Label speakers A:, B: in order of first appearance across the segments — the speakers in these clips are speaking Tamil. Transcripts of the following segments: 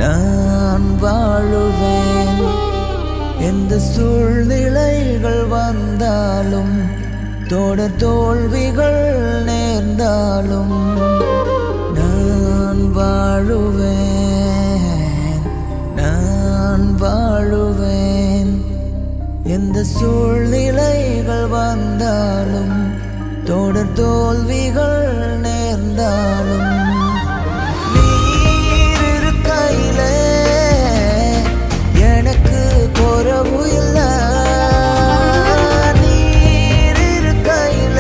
A: நான் வாழுவேன் எந்த சூழ்நிலைகள் வந்தாலும் தொடர் தோல்விகள் நேர்ந்தாலும் நான் வாழுவேன் எந்த சூழ்நிலைகள் வந்தாலும் தொடர் தோல்விகள் நேர்ந்தாலும் எனக்கு குறவு இல்ல நீர் இருக்கையில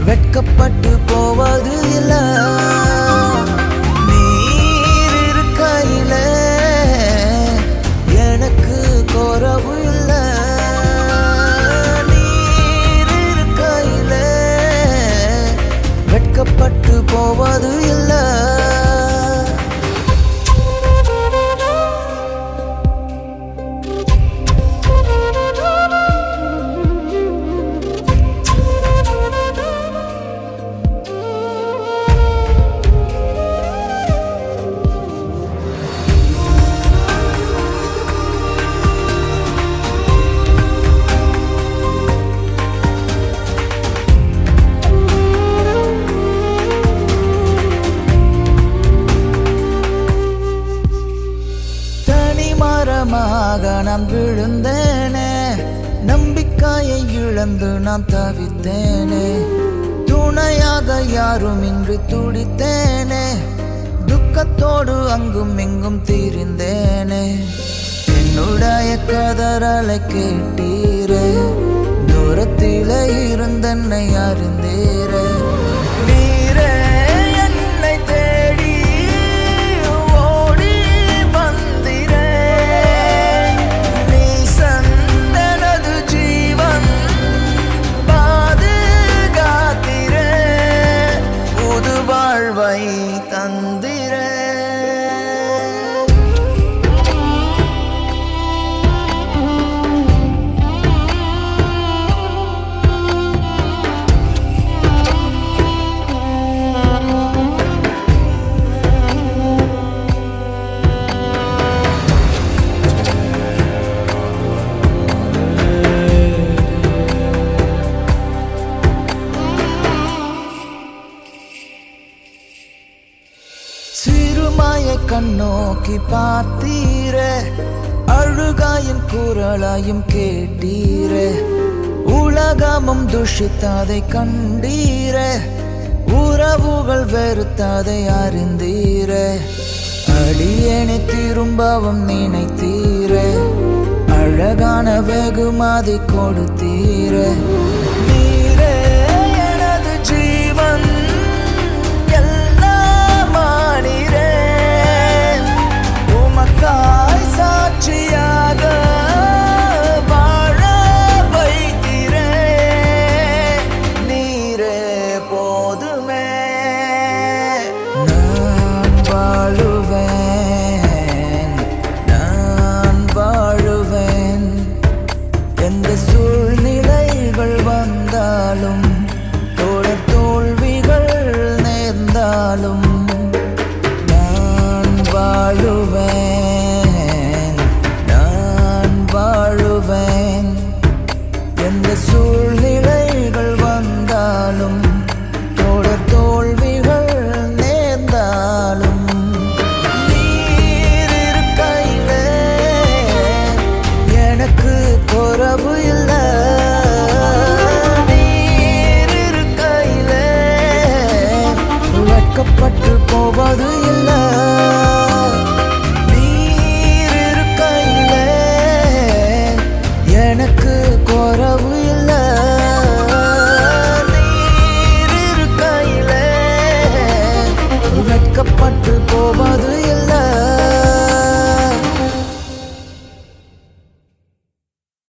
A: வெட்கப்பட்டு போவது இல்ல நீர் இருக்கையில எனக்கு குறவு இல்ல நீர் இருக்கையில வெட்கப்பட்டு போவது இல்ல நான் விழுந்தேனே நம்பிக்கையை இழந்து நான் தவித்தேனே துணையாக யாரும் இன்றி துடித்தேனே துக்கத்தோடு அங்கும் இங்கும் தீர்ந்தேனே என்னுடைய கதறலை கேட்டீரே தூரத்திலே இருந்தென்னை அறிந்தீரே நீரே என்னை தேடி தந்திரே சிறுமாயை கண்ணோக்கி பார்த்தீரே அழுகாயும் குரலாயும் கேட்டீரே உலகமும் துஷித்ததை கண்டீரே உறவுகள் வெறுத்ததை அறிந்தீரே அடியேனை திரும்பவும் நினைத்தீரே அழகான வெகுமதி கொடுத்தீரே நீரே எனது ஜீவன் நீரே